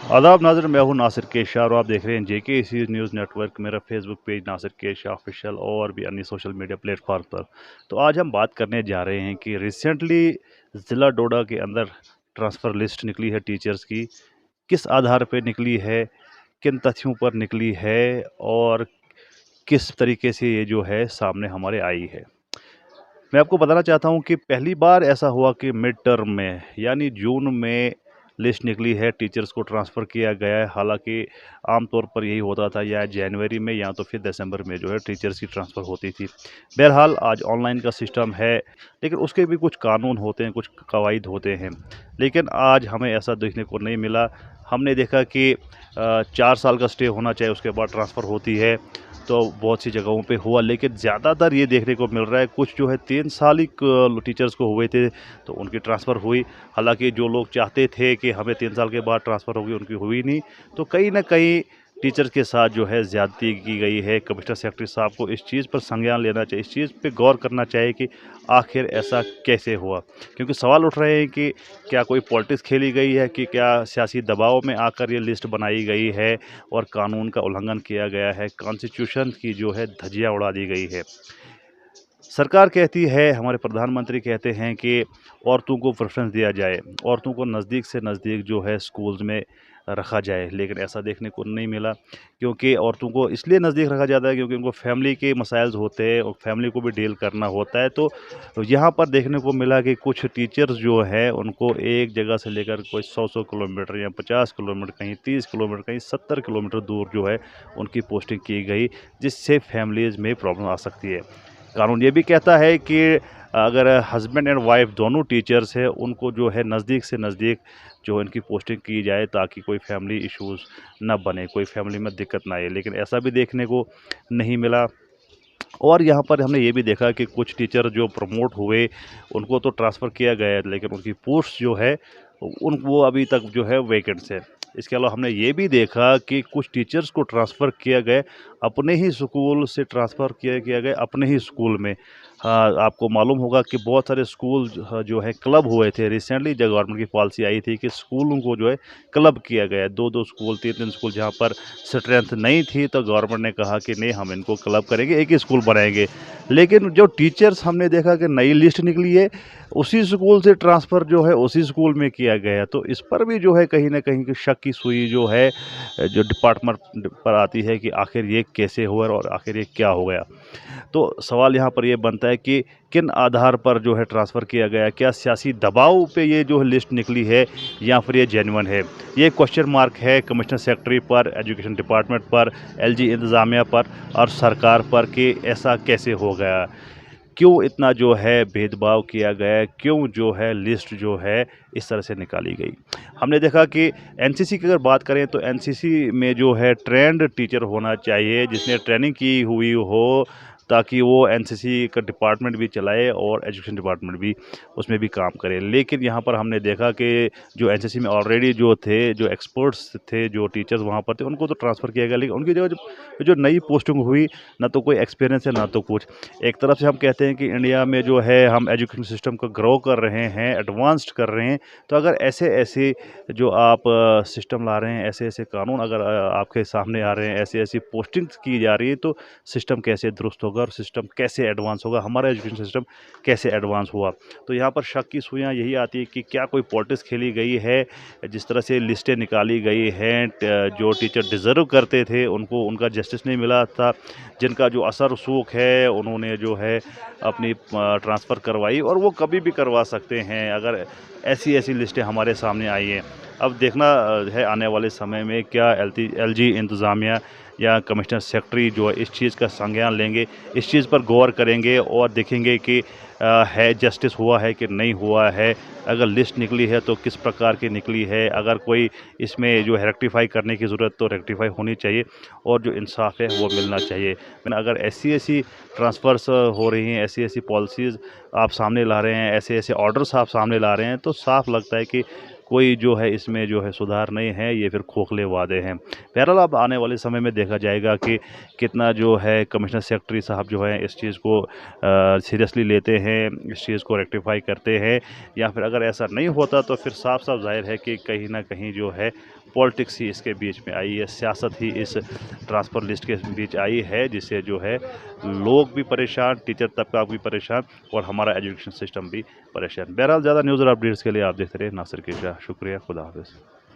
आदाब नाज़रीन, मैं हूं नासिर के शाह और आप देख रहे हैं जेके सीरीज न्यूज़ नेटवर्क। मेरा फेसबुक पेज नासिर के शाह ऑफिशियल और भी अन्य सोशल मीडिया प्लेटफॉर्म पर। तो आज हम बात करने जा रहे हैं कि रिसेंटली ज़िला डोडा के अंदर ट्रांसफ़र लिस्ट निकली है टीचर्स की। किस आधार पर निकली है, किन तथ्यों पर निकली है और किस तरीके से ये जो है सामने हमारे आई है। मैं आपको बताना चाहता हूँ कि पहली बार ऐसा हुआ कि मिड टर्म में यानी जून में लिस्ट निकली है, टीचर्स को ट्रांसफ़र किया गया है। हालांकि आमतौर पर यही होता था या जनवरी में या तो फिर दिसंबर में जो है टीचर्स की ट्रांसफ़र होती थी। बहरहाल आज ऑनलाइन का सिस्टम है, लेकिन उसके भी कुछ कानून होते हैं, कुछ कवायद होते हैं। लेकिन आज हमें ऐसा देखने को नहीं मिला। हमने देखा कि 4 साल का स्टे होना चाहिए, उसके बाद ट्रांसफ़र होती है। तो बहुत सी जगहों पे हुआ, लेकिन ज़्यादातर ये देखने को मिल रहा है कुछ जो है 3 साल ही टीचर्स को हुए थे तो उनकी ट्रांसफ़र हुई। हालांकि जो लोग चाहते थे कि हमें 3 साल के बाद ट्रांसफ़र होगी, उनकी हुई नहीं। तो कहीं ना कहीं टीचर्स के साथ जो है ज़्यादती की गई है। कमिश्नर सेक्रेटरी साहब को इस चीज़ पर संज्ञान लेना चाहिए, इस चीज़ पे गौर करना चाहिए कि आखिर ऐसा कैसे हुआ। क्योंकि सवाल उठ रहे हैं कि क्या कोई पॉलिटिक्स खेली गई है, कि क्या सियासी दबाव में आकर ये लिस्ट बनाई गई है और कानून का उल्लंघन किया गया है, कॉन्स्टिट्यूशन की जो है धज्जियां उड़ा दी गई है। सरकार कहती है, हमारे प्रधानमंत्री कहते हैं कि औरतों को प्रेफरेंस दिया जाए, औरतों को नज़दीक से नज़दीक जो है स्कूल्स में रखा जाए, लेकिन ऐसा देखने को नहीं मिला। क्योंकि औरतों को इसलिए नज़दीक रखा जाता है क्योंकि उनको फैमिली के मसाइल्स होते हैं और फैमिली को भी डील करना होता है। तो यहाँ पर देखने को मिला कि कुछ टीचर्स जो है उनको एक जगह से लेकर कोई 100-100 किलोमीटर या 50 किलोमीटर, कहीं 30 किलोमीटर, कहीं 70 किलोमीटर दूर जो है उनकी पोस्टिंग की गई, जिससे फैमिलीज़ में प्रॉब्लम आ सकती है। कानून ये भी कहता है कि अगर हस्बैंड एंड वाइफ दोनों टीचर्स हैं, उनको जो है नज़दीक से नज़दीक जो इनकी पोस्टिंग की जाए, ताकि कोई फैमिली इश्यूज़ ना बने, कोई फैमिली में दिक्कत ना आए। लेकिन ऐसा भी देखने को नहीं मिला। और यहाँ पर हमने ये भी देखा कि कुछ टीचर जो प्रमोट हुए, उनको तो ट्रांसफ़र किया गया है, लेकिन उनकी पोस्ट जो है वो अभी तक जो है वैकेंट्स है। इसके अलावा हमने ये भी देखा कि कुछ टीचर्स को ट्रांसफ़र किया गया, अपने ही स्कूल से ट्रांसफ़र किया गया अपने ही स्कूल में। हाँ, आपको मालूम होगा कि बहुत सारे स्कूल जो है क्लब हुए थे। रिसेंटली जो गवर्नमेंट की पॉलिसी आई थी कि स्कूलों को जो है क्लब किया गया, 2-2 स्कूल, 3-3 स्कूल, जहाँ पर स्ट्रेंथ नहीं थी तो गवर्नमेंट ने कहा कि नहीं, हम इनको क्लब करेंगे, एक ही स्कूल बनाएंगे। लेकिन जो टीचर्स हमने देखा कि नई लिस्ट निकली है, उसी स्कूल से ट्रांसफ़र जो है उसी स्कूल में किया गया। तो इस पर भी जो है कहीं न कहीं की शक की सुई जो है जो डिपार्टमेंट पर आती है कि आखिर ये कैसे हुआ और आखिर ये क्या हो गया। तो सवाल यहाँ पर ये बनता है कि किन आधार पर जो है ट्रांसफ़र किया गया? क्या सियासी दबाव पे ये जो लिस्ट निकली है या फिर ये जेन्युइन है? ये क्वेश्चन मार्क है कमिश्नर सेक्रेटरी पर, एजुकेशन डिपार्टमेंट पर, एलजी इंतज़ामिया पर और सरकार पर कि ऐसा कैसे हो गया? क्यों इतना जो है भेदभाव किया गया? क्यों जो है लिस्ट जो है इस तरह से निकाली गई? हमने देखा कि एनसीसी की अगर बात करें तो एनसीसी में जो है ट्रेंड टीचर होना चाहिए, जिसने ट्रेनिंग की हुई हो, ताकि वो एनसीसी का डिपार्टमेंट भी चलाए और एजुकेशन डिपार्टमेंट भी उसमें भी काम करे। लेकिन यहाँ पर हमने देखा कि जो एनसीसी में ऑलरेडी जो थे, जो एक्सपर्ट्स थे, जो टीचर्स वहाँ पर थे, उनको तो ट्रांसफ़र किया गया, लेकिन उनकी जगह जो जो नई पोस्टिंग हुई, ना तो कोई एक्सपीरियंस है, ना तो कुछ। एक तरफ से हम कहते हैं कि इंडिया में जो है हम एजुकेशन सिस्टम को ग्रो कर रहे हैं, एडवांस्ड कर रहे हैं। तो अगर ऐसे-ऐसे जो आप सिस्टम ला रहे हैं, ऐसे-ऐसे कानून अगर आपके सामने आ रहे हैं, ऐसी-ऐसी पोस्टिंग्स की जा रही है, तो सिस्टम कैसे दुरुस्त होगा और सिस्टम कैसे एडवांस होगा, हमारा एजुकेशन सिस्टम कैसे एडवांस हुआ। तो यहाँ पर शक की सुइयाँ यही आती है कि क्या कोई पॉलिटिक्स खेली गई है? जिस तरह से लिस्टें निकाली गई हैं, जो टीचर डिज़र्व करते थे उनको उनका जस्टिस नहीं मिला था, जिनका जो असर रसूख है उन्होंने जो है अपनी ट्रांसफ़र करवाई, और वो कभी भी करवा सकते हैं अगर ऐसी-ऐसी लिस्टें हमारे सामने आई हैं। अब देखना है आने वाले समय में क्या एलजी इंतज़ामिया या कमिश्नर सेक्रेटरी जो है इस चीज़ का संज्ञान लेंगे, इस चीज़ पर गौर करेंगे और देखेंगे कि है जस्टिस हुआ है कि नहीं हुआ है। अगर लिस्ट निकली है तो किस प्रकार की निकली है, अगर कोई इसमें जो है रेक्टिफ़ाई करने की ज़रूरत तो रेक्टिफ़ाई होनी चाहिए और जो इंसाफ़ है वो मिलना चाहिए। लेकिन अगर ऐसी-ऐसी ट्रांसफ़र्स हो रही हैं, ऐसी-ऐसी पॉलिसीज़ आप सामने ला रहे हैं, ऐसे-ऐसे ऑर्डर्स आप सामने ला रहे हैं, तो साफ़ लगता है कि कोई जो है इसमें जो है सुधार नहीं है, ये फिर खोखले वादे हैं। बहरहाल अब आने वाले समय में देखा जाएगा कि कितना जो है कमिश्नर सेक्रेटरी साहब जो हैं इस चीज़ को सीरियसली लेते हैं, इस चीज़ को रेक्टिफ़ाई करते हैं, या फिर अगर ऐसा नहीं होता तो फिर साफ-साफ ज़ाहिर है कि कहीं न कहीं जो है पॉलिटिक्स ही इसके बीच में आई है, सियासत ही इस ट्रांसफ़र लिस्ट के बीच आई है, जिससे जो है लोग भी परेशान, टीचर तबका भी परेशान और हमारा एजुकेशन सिस्टम भी परेशान। बहरहाल ज़्यादा न्यूज़ और अपडेट्स के लिए आप देखते रहिए नासिर के शाह। शुक्रिया, खुदा हाफ़िज़।